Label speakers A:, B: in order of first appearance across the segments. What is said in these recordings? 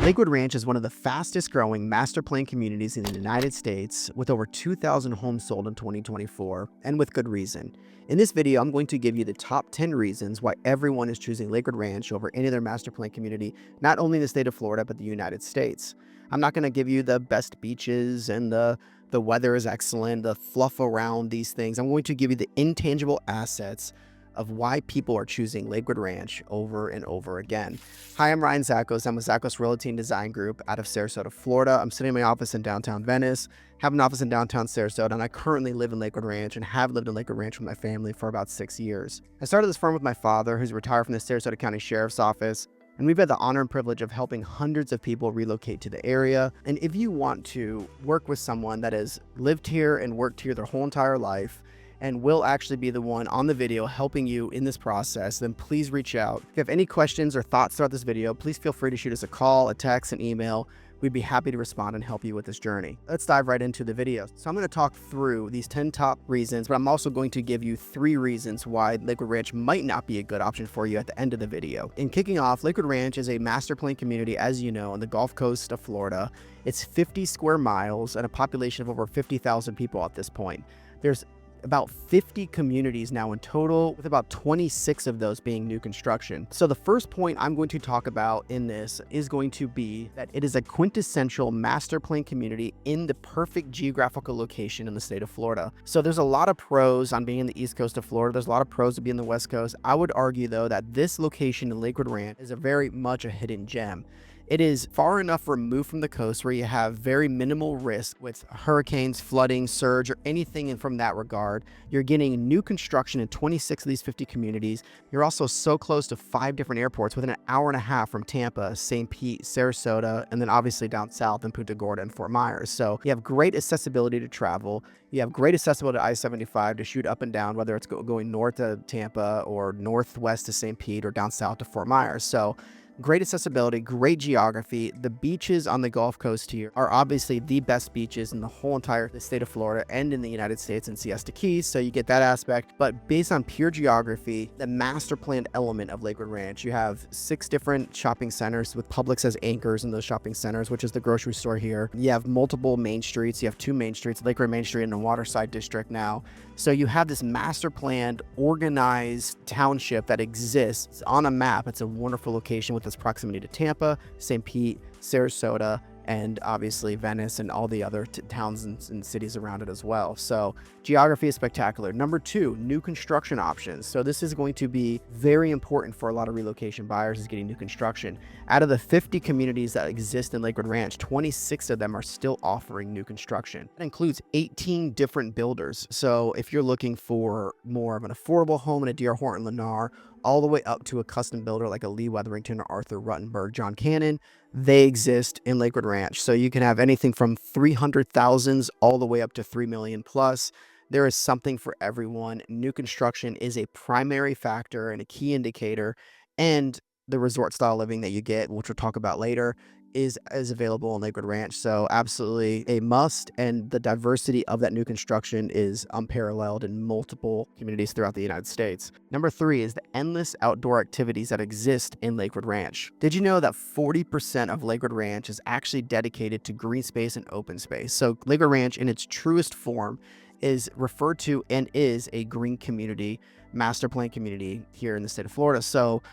A: Lakewood Ranch is one of the fastest growing master plan communities in the United States, with over 2,000 homes sold in 2024, and with good reason. In this video, I'm going to give you the top 10 reasons why everyone is choosing Lakewood Ranch over any other master plan community, not only in the state of Florida, but the United States. I'm not going to give you the best beaches and the weather is excellent, the fluff around these things. I'm going to give you the intangible assets of why people are choosing Lakewood Ranch over and over again. Hi, I'm Ryan Zakos. I'm with Zakos Realty and Design Group out of Sarasota, Florida. I'm sitting in my office in downtown Venice, have an office in downtown Sarasota, and I currently live in Lakewood Ranch and have lived in Lakewood Ranch with my family for about 6 years. I started this firm with my father, who's retired from the Sarasota County Sheriff's Office, and we've had the honor and privilege of helping hundreds of people relocate to the area. And if you want to work with someone that has lived here and worked here their whole entire life, and will actually be the one on the video helping you in this process, then please reach out. If you have any questions or thoughts throughout this video, please feel free to shoot us a call, a text, an email. We'd be happy to respond and help you with this journey. Let's dive right into the video. So I'm going to talk through these 10 top reasons, but I'm also going to give you 3 reasons why Lakewood Ranch might not be a good option for you at the end of the video. In kicking off, Lakewood Ranch is a master plan community, as you know, on the Gulf Coast of Florida. It's 50 square miles and a population of over 50,000 people at this point. There's about 50 communities now in total, with about 26 of those being new construction. So the first point I'm going to talk about in this is going to be that it is a quintessential master plan community in the perfect geographical location in the state of Florida. So there's a lot of pros on being in the east coast of Florida. There's a lot of pros to be in the west coast. I would argue though that this location in Lakewood Ranch is very much a hidden gem. It is far enough removed from the coast where you have very minimal risk with hurricanes, flooding, surge, or anything from that regard. You're getting new construction in 26 of these 50 communities. You're also so close to 5 different airports within an hour and a half from Tampa, St. Pete, Sarasota, and then obviously down south in Punta Gorda and Fort Myers. So you have great accessibility to travel. You have great accessibility to I-75 to shoot up and down, whether it's going north to Tampa or northwest to St. Pete or down south to Fort Myers. So great accessibility, great geography. The beaches on the Gulf Coast here are obviously the best beaches in the whole entire state of Florida and in the United States and Siesta Keys, so you get that aspect. But based on pure geography, the master planned element of Lakewood Ranch, you have 6 different shopping centers with Publix as anchors in those shopping centers, which is the grocery store here. You have multiple main streets. You have 2 main streets, Lakewood Main Street and the Waterside District now. So you have this master planned, organized township that exists on a map. It's a wonderful location with its proximity to Tampa, St. Pete, Sarasota, and obviously Venice and all the other towns and cities around it as well. So geography is spectacular. Number 2, new construction options. So this is going to be very important for a lot of relocation buyers, is getting new construction. Out of the 50 communities that exist in Lakewood Ranch, 26 of them are still offering new construction. That includes 18 different builders. So if you're looking for more of an affordable home in a D.R. Horton Lennar, all the way up to a custom builder like a Lee Wetherington or Arthur Ruttenberg, John Cannon, they exist in Lakewood Ranch. So you can have anything from 300,000s all the way up to 3 million plus. There is something for everyone. New construction is a primary factor and a key indicator, and the resort style living that you get, which we'll talk about later, is available in Lakewood Ranch. So absolutely a must, and the diversity of that new construction is unparalleled in multiple communities throughout the United States. Number 3 is the endless outdoor activities that exist in Lakewood Ranch. Did you know that 40% of Lakewood Ranch is actually dedicated to green space and open space? So Lakewood Ranch in its truest form is referred to and is a green community, master plan community here in the state of Florida. So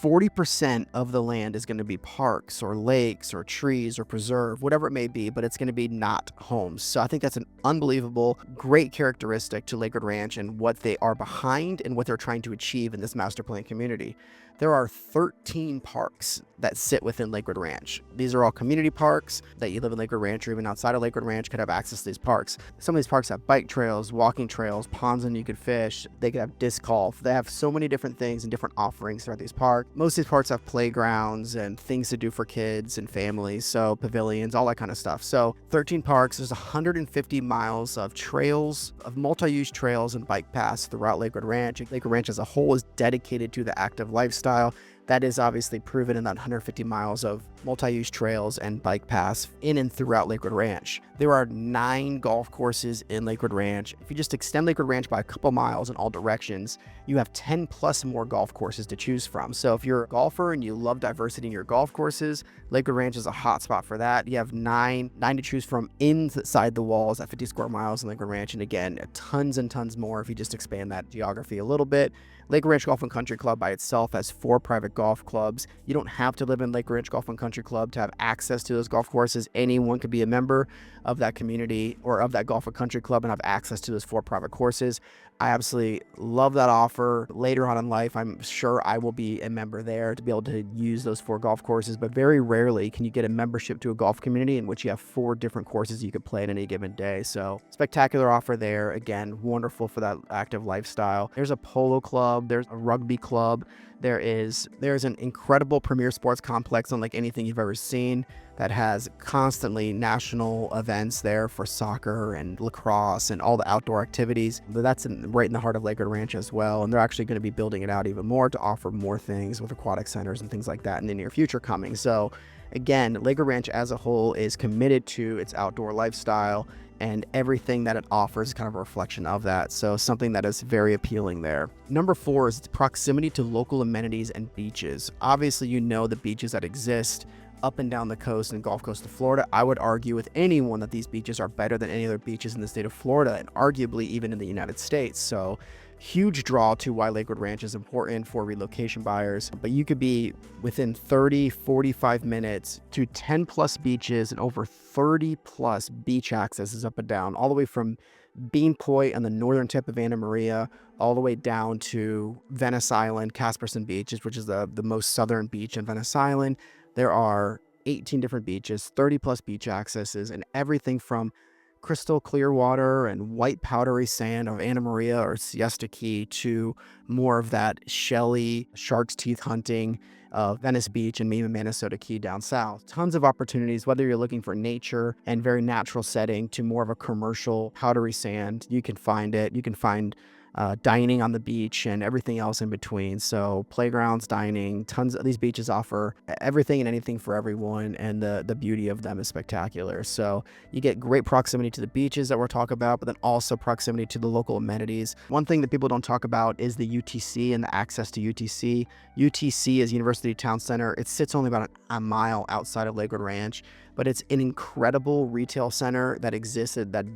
A: 40% of the land is going to be parks or lakes or trees or preserve, whatever it may be, but it's going to be not homes. So I think that's an unbelievable, great characteristic to Lakewood Ranch and what they are behind and what they're trying to achieve in this master plan community. There are 13 parks that sit within Lakewood Ranch. These are all community parks that you live in Lakewood Ranch or even outside of Lakewood Ranch could have access to these parks. Some of these parks have bike trails, walking trails, ponds and you could fish. They could have disc golf. They have so many different things and different offerings throughout these parks. Most of these parks have playgrounds and things to do for kids and families, so pavilions, all that kind of stuff. So 13 parks, there's 150 miles of trails, of multi-use trails and bike paths throughout Lakewood Ranch. Lakewood Ranch as a whole is dedicated to the active lifestyle. That is obviously proven in that 150 miles of multi-use trails and bike paths in and throughout Lakewood Ranch. There are 9 golf courses in Lakewood Ranch. If you just extend Lakewood Ranch by a couple miles in all directions, you have 10 plus more golf courses to choose from. So if you're a golfer and you love diversity in your golf courses, Lakewood Ranch is a hot spot for that. You have nine to choose from inside the walls at 50 square miles in Lakewood Ranch. And again, tons and tons more if you just expand that geography a little bit. Lakewood Ranch Golf and Country Club by itself has 4 private golf clubs. You don't have to live in Lakewood Ranch Golf and Country Club to have access to those golf courses. Anyone could be a member of that community or of that golf and country club and have access to those 4 private courses. I absolutely love that offer. Later on in life, I'm sure I will be a member there to be able to use those 4 golf courses, but very rarely can you get a membership to a golf community in which you have 4 different courses you could play at any given day. So spectacular offer there. Again, wonderful for that active lifestyle. There's a polo club, there's a rugby club. There's an incredible premier sports complex unlike anything you've ever seen that has constantly national events there for soccer and lacrosse and all the outdoor activities. But that's right in the heart of Lakewood Ranch as well. And they're actually going to be building it out even more to offer more things with aquatic centers and things like that in the near future coming. So again, Lakewood Ranch as a whole is committed to its outdoor lifestyle, and everything that it offers is kind of a reflection of that. So something that is very appealing there. Number 4 is proximity to local amenities and beaches. Obviously, you know the beaches that exist up and down the coast and Gulf Coast of Florida. I would argue with anyone that these beaches are better than any other beaches in the state of Florida and arguably even in the United States. So huge draw to why Lakewood Ranch is important for relocation buyers. But you could be within 30, 45 minutes to 10 plus beaches and over 30 plus beach accesses up and down, all the way from Bean Point on the northern tip of Anna Maria, all the way down to Venice Island, Casperson Beaches, which is the most southern beach in Venice Island. There are 18 different beaches, 30 plus beach accesses, and everything from crystal clear water and white powdery sand of Anna Maria or Siesta Key to more of that shelly shark's teeth hunting of Venice Beach and even Minnesota Key down south. Tons of opportunities, whether you're looking for nature and very natural setting to more of a commercial powdery sand, you can find it. You can find dining on the beach and everything else in between. So playgrounds, dining, tons of these beaches offer everything and anything for everyone, and the beauty of them is spectacular. So you get great proximity to the beaches that we're talking about, but then also proximity to the local amenities. One thing that people don't talk about is the UTC and the access to UTC. UTC is University Town Center. It sits only about a mile outside of Lakewood Ranch, but it's an incredible retail center that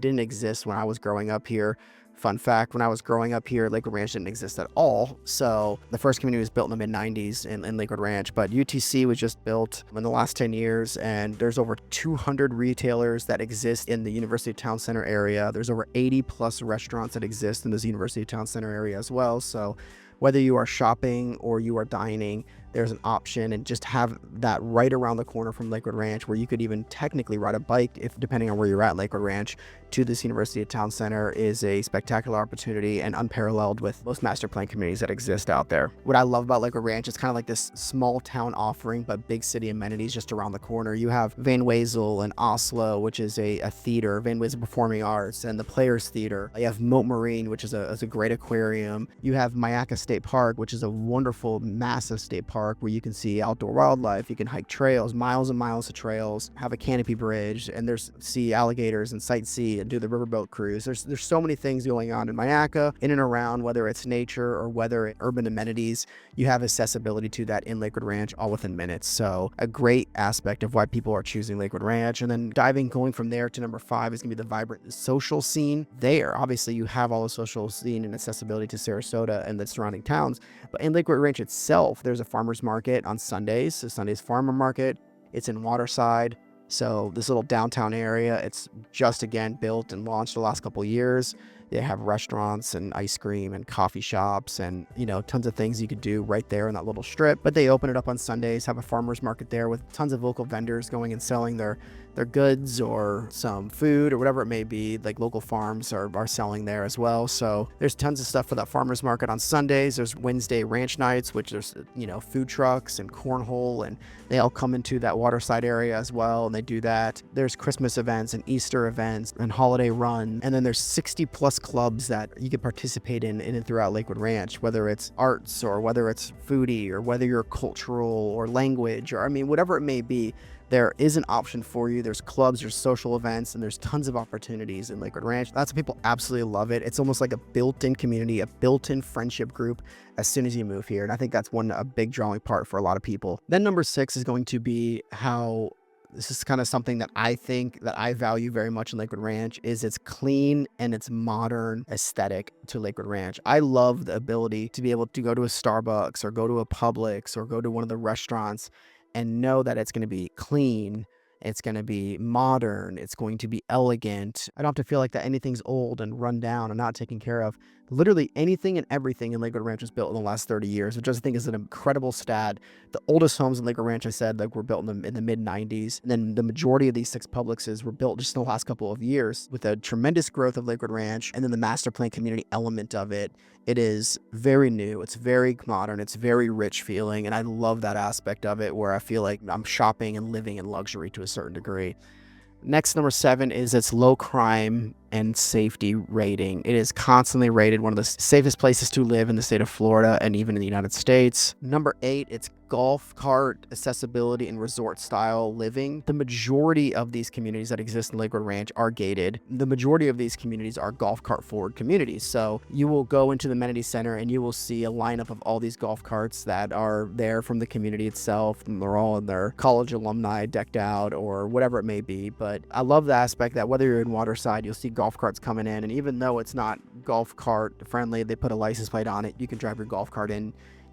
A: didn't exist when I was growing up here. Fun fact, when I was growing up here, Lakewood Ranch didn't exist at all. So the first community was built in the mid-90s in Lakewood Ranch, but UTC was just built in the last 10 years, and there's over 200 retailers that exist in the University Town Center area. There's over 80 plus restaurants that exist in this University Town Center area as well. So whether you are shopping or you are dining, there's an option, and just have that right around the corner from Lakewood Ranch, where you could even technically ride a bike, if depending on where you're at Lakewood Ranch, to this University of Town Center is a spectacular opportunity and unparalleled with most master plan communities that exist out there. What I love about Lakewood Ranch is kind of like this small town offering, but big city amenities just around the corner. You have Van Wezel and Oslo, which is a theater, Van Wezel Performing Arts, and the Players Theater. You have Moat Marine, which is a great aquarium. You have Myakka State Park, which is a wonderful, massive state park where you can see outdoor wildlife. You can hike trails, miles and miles of trails, have a canopy bridge, and see alligators and sightsee and do the riverboat cruise. There's so many things going on in Myakka, in and around, whether it's nature or whether it's urban amenities. You have accessibility to that in Lakewood Ranch all within minutes. So a great aspect of why people are choosing Lakewood Ranch. And then going from there to number 5 is gonna be the vibrant social scene there. Obviously you have all the social scene and accessibility to Sarasota and the surrounding towns, but in Lakewood Ranch itself, there's a farmer's market on Sundays. So Sunday's farmer market. It's in Waterside. So this little downtown area, it's just again built and launched the last couple of years. They have restaurants and ice cream and coffee shops and, tons of things you could do right there in that little strip. But they open it up on Sundays, have a farmer's market there with tons of local vendors going and selling their goods or some food or whatever it may be. Like local farms are selling there as well. So there's tons of stuff for that farmer's market on Sundays. There's Wednesday ranch nights, which there's, food trucks and cornhole, and they all come into that Waterside area as well. And they do that. There's Christmas events and Easter events and holiday run. And then there's 60 plus countless clubs that you can participate in and throughout Lakewood Ranch, whether it's arts or whether it's foodie or whether you're cultural or language, or I mean, whatever it may be. There is an option for you. There's clubs, there's social events, and there's tons of opportunities in Lakewood Ranch. Lots of people absolutely love it. It's almost like a built-in community, a built-in friendship group as soon as you move here. And I think that's a big drawing part for a lot of people. Then number 6 is going to be how this is kind of something that I think that I value very much in Lakewood Ranch is its clean and its modern aesthetic to Lakewood Ranch. I love the ability to be able to go to a Starbucks or go to a Publix or go to one of the restaurants and know that it's going to be clean, it's going to be modern, it's going to be elegant. I don't have to feel like that anything's old and run down and not taken care of. Literally anything and everything in Lakewood Ranch was built in the last 30 years, which I think is an incredible stat. The oldest homes in Lakewood Ranch, I said, were built in the mid 90s. And then the majority of these 6 Publixes were built just in the last couple of years with a tremendous growth of Lakewood Ranch. And then the master plan community element of it. It is very new. It's very modern. It's very rich feeling. And I love that aspect of it where I feel like I'm shopping and living in luxury to a certain degree. Next, number 7 is its low crime and safety rating. It is constantly rated one of the safest places to live in the state of Florida and even in the United States. Number 8, it's golf cart accessibility and resort style living. The majority of these communities that exist in Lakewood Ranch are gated. The majority of these communities are golf cart forward communities. So you will go into the amenity center and you will see a lineup of all these golf carts that are there from the community itself. And they're all in their college alumni decked out or whatever it may be. But I love the aspect that whether you're in Waterside, you'll see golf carts coming in. And even though it's not golf cart friendly, they put a license plate on it. You can drive your golf cart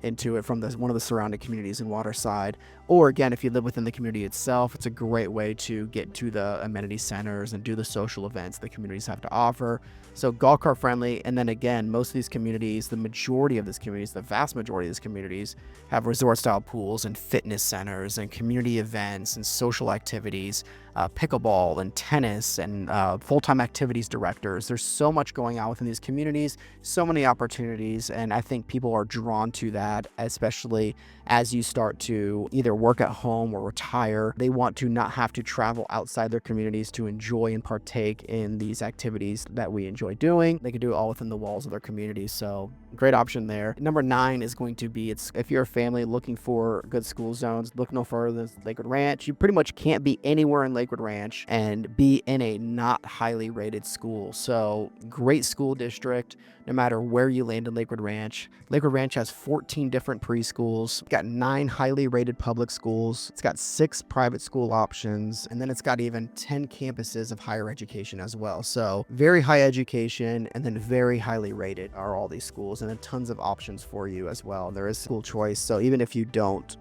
A: into it from one of the surrounding communities in Waterside. Or again, if you live within the community itself, it's a great way to get to the amenity centers and do the social events the communities have to offer. So golf cart friendly. And then again, most of these communities, the majority of these communities, the vast majority of these communities have resort style pools and fitness centers and community events and social activities, pickleball and tennis and full-time activities directors. There's so much going on within these communities, so many opportunities. And I think people are drawn to that, especially as you start to either work at home or retire. They want to not have to travel outside their communities to enjoy and partake in these activities that we enjoy doing. They can do it all within the walls of their community. So great option there. Number 9 is going to be, if you're a family looking for good school zones, look no further than Lakewood Ranch. You pretty much can't be anywhere in Lakewood Ranch and be in a not highly rated school. So great school district, no matter where you land in Lakewood Ranch. Lakewood Ranch has 14 different preschools. It's got 9 highly rated public schools. It's got 6 private school options. And then it's got even 10 campuses of higher education as well. So very high education and then very highly rated are all these schools, and then tons of options for you as well. There is school choice. So even if you don't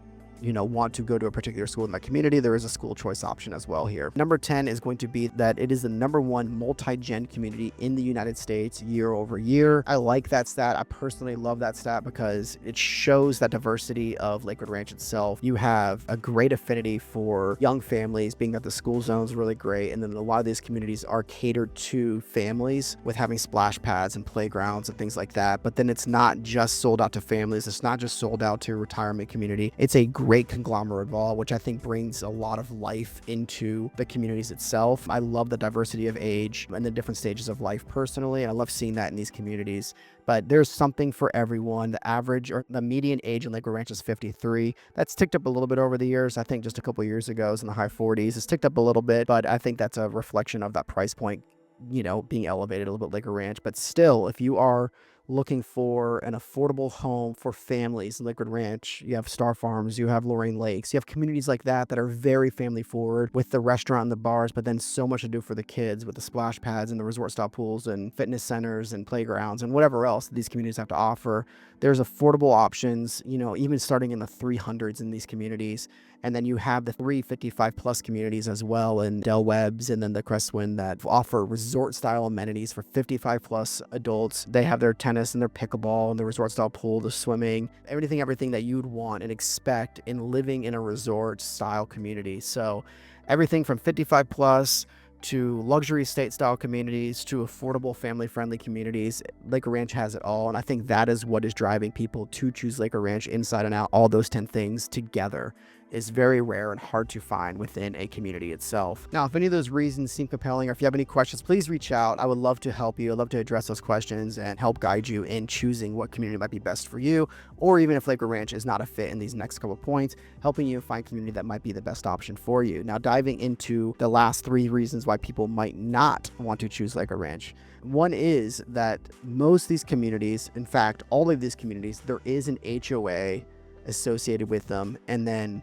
A: want to go to a particular school in that community, there is a school choice option as well here. Number 10 is going to be that it is the #1 multi-gen community in the United States year over year. I like that stat. I personally love that stat because it shows that diversity of Lakewood Ranch itself. You have a great affinity for young families, being that the school zone is really great. And then a lot of these communities are catered to families with having splash pads and playgrounds and things like that. But then it's not just sold out to families. It's not just sold out to retirement community. It's a great conglomerate of all, which I think brings a lot of life into the communities itself. I love the diversity of age and the different stages of life personally, and I love seeing that in these communities. But there's something for everyone. The average or the median age in Lakewood Ranch is 53. That's ticked up a little bit over the years. I think just a couple years ago it was in the high 40s. It's ticked up a little bit, but I think that's a reflection of that price point, being elevated a little bit Lakewood Ranch. But still, if you are looking for an affordable home for families in Lakewood Ranch, you have Star Farms, you have Lorraine Lakes, you have communities like that are very family forward with the restaurant and the bars, but then so much to do for the kids with the splash pads and the resort style pools and fitness centers and playgrounds and whatever else these communities have to offer. There's affordable options, even starting in the 300s in these communities. And then you have the 355 plus communities as well, and Del Webb's and then the Crestwind that offer resort style amenities for 55 plus adults. They have their tennis and their pickleball and the resort style pool, the swimming, everything that you'd want and expect in living in a resort style community. So everything from 55 plus to luxury estate style communities to affordable family friendly communities. Lakewood Ranch has it all. And I think that is what is driving people to choose Lakewood Ranch inside and out, all those 10 things together. is very rare and hard to find within a community itself. Now, if any of those reasons seem compelling, or if you have any questions, please reach out. I would love to help you. I'd love to address those questions and help guide you in choosing what community might be best for you, or even if Lakewood Ranch is not a fit in these next couple of points, helping you find community that might be the best option for you. Now, diving into the last 3 reasons why people might not want to choose Lakewood Ranch. One is that most of these communities, in fact, all of these communities, there is an HOA associated with them, and then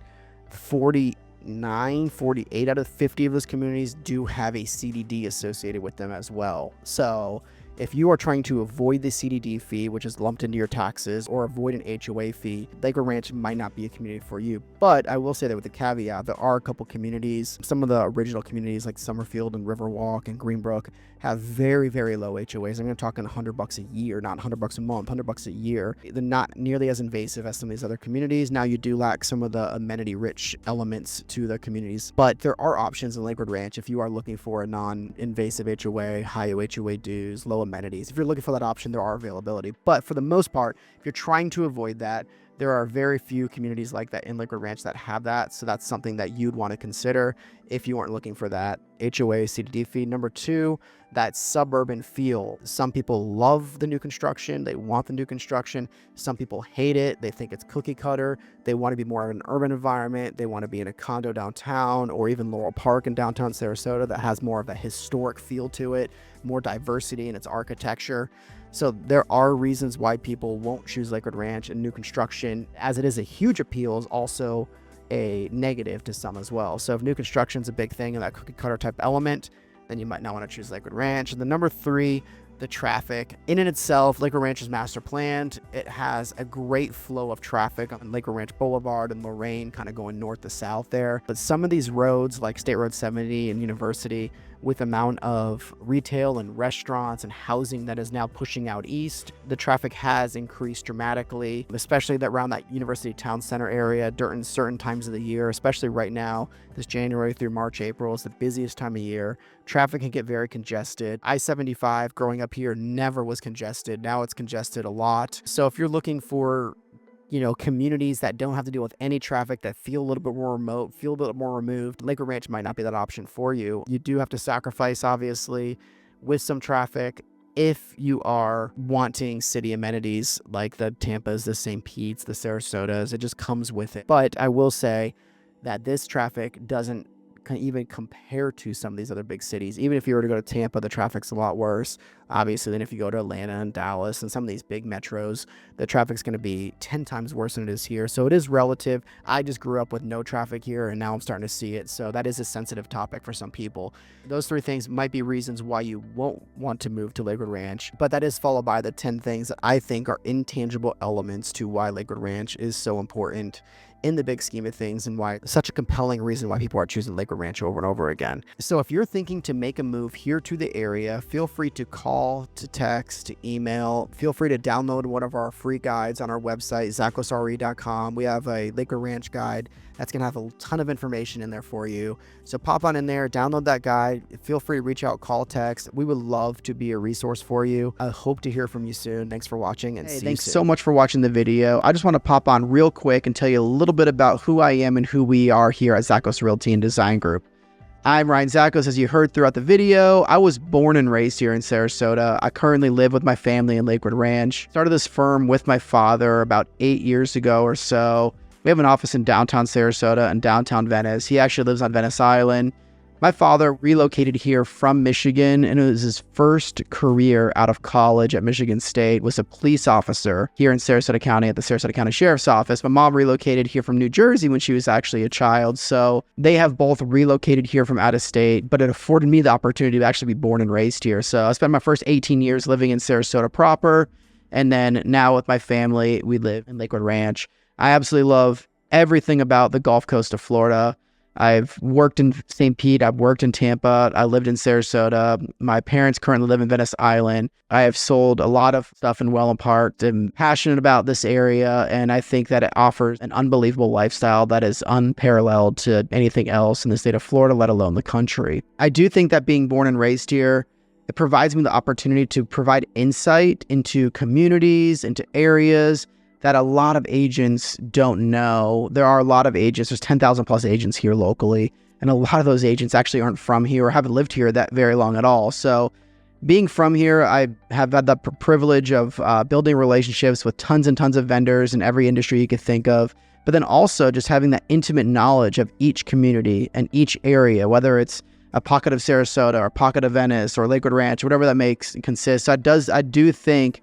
A: 48 out of 50 of those communities do have a CDD associated with them as well. So if you are trying to avoid the CDD fee, which is lumped into your taxes, or avoid an HOA fee, Lakewood Ranch might not be a community for you. But I will say that with the caveat, there are a couple communities, some of the original communities like Summerfield and Riverwalk and Greenbrook have very, very low HOAs. I'm going to talk in $100 a year, not $100 a month, $100 a year. They're not nearly as invasive as some of these other communities. Now, you do lack some of the amenity-rich elements to the communities, but there are options in Lakewood Ranch if you are looking for a non-invasive HOA, high HOA dues, low amenities. If you're looking for that option, there are availability. But for the most part, if you're trying to avoid that, there are very few communities like that in Lakewood Ranch that have that. So that's something that you'd want to consider if you weren't looking for that HOA CDD fee. Number 2, that suburban feel. Some people love the new construction. They want the new construction. Some people hate it. They think it's cookie cutter. They want to be more of an urban environment. They want to be in a condo downtown, or even Laurel Park in downtown Sarasota that has more of a historic feel to it, more diversity in its architecture. So there are reasons why people won't choose Lakewood Ranch, and new construction, as it is a huge appeal, is also a negative to some as well. So if new construction is a big thing and that cookie cutter type element, then you might not want to choose Lakewood Ranch. And the number 3, the traffic. In and itself, Lakewood Ranch is master planned. It has a great flow of traffic on Lakewood Ranch Boulevard and Lorraine, kind of going north to south there. But some of these roads, like State Road 70 and University, with the amount of retail and restaurants and housing that is now pushing out east, the traffic has increased dramatically, especially around that University Town Center area during certain times of the year, especially right now. This January through March, April is the busiest time of year. Traffic can get very congested. I-75 growing up here never was congested. Now it's congested a lot. So if you're looking for communities that don't have to deal with any traffic, that feel a little bit more remote, feel a bit more removed, Lakewood Ranch might not be that option for you. You do have to sacrifice, obviously, with some traffic if you are wanting city amenities like the Tampas, the St. Pete's, the Sarasotas. It just comes with it. But I will say that this traffic doesn't even compare to some of these other big cities. Even if you were to go to Tampa, the traffic's a lot worse, obviously, than if you go to Atlanta and Dallas and some of these big metros. The traffic's going to be 10 times worse than it is here. So it is relative. I just grew up with no traffic here, and now I'm starting to see it. So that is a sensitive topic for some people. Those 3 things might be reasons why you won't want to move to Lakewood Ranch, but that is followed by the 10 things that I think are intangible elements to why Lakewood Ranch is so important in the big scheme of things, and why such a compelling reason why people are choosing Lakewood Ranch over and over again. So if you're thinking to make a move here to the area, feel free to call, to text, to email. Feel free to download one of our free guides on our website, zachlesre.com. We have a Lakewood Ranch guide that's going to have a ton of information in there for you. So pop on in there, download that guide. Feel free to reach out, call, text. We would love to be a resource for you. I hope to hear from you soon. Thanks for watching, and see you soon. Thanks so much for watching the video. I just want to pop on real quick and tell you a little bit about who I am and who we are here at Zachos Realty and Design Group. I'm Ryan Zachos, as you heard throughout the video. I was born and raised here in Sarasota. I currently live with my family in Lakewood Ranch. Started this firm with my father about 8 years ago or so. We have an office in downtown Sarasota and downtown Venice. He actually lives on Venice Island. My father relocated here from Michigan, and it was his first career out of college at Michigan State, was a police officer here in Sarasota County at the Sarasota County Sheriff's Office. My mom relocated here from New Jersey when she was actually a child, so they have both relocated here from out of state, but it afforded me the opportunity to actually be born and raised here. So I spent my first 18 years living in Sarasota proper, and then now with my family, we live in Lakewood Ranch. I absolutely love everything about the Gulf Coast of Florida. I've worked in St. Pete. I've worked in Tampa. I lived in Sarasota. My parents currently live in Venice Island. I have sold a lot of stuff in Welland Park. I'm passionate about this area, and I think that it offers an unbelievable lifestyle that is unparalleled to anything else in the state of Florida, let alone the country. I do think that being born and raised here, it provides me the opportunity to provide insight into communities, into areas that a lot of agents don't know. There are a lot of agents, there's 10,000 plus agents here locally, and a lot of those agents actually aren't from here or haven't lived here that very long at all. So being from here, I have had the privilege of building relationships with tons and tons of vendors in every industry you could think of, but then also just having that intimate knowledge of each community and each area, whether it's a pocket of Sarasota or a pocket of Venice or Lakewood Ranch, whatever that consists. I do think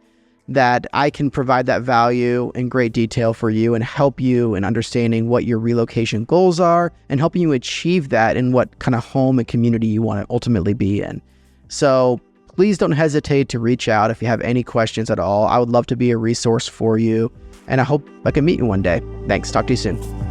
A: that I can provide that value in great detail for you and help you in understanding what your relocation goals are and helping you achieve that in what kind of home and community you want to ultimately be in. So please don't hesitate to reach out if you have any questions at all. I would love to be a resource for you, and I hope I can meet you one day. Thanks. Talk to you soon.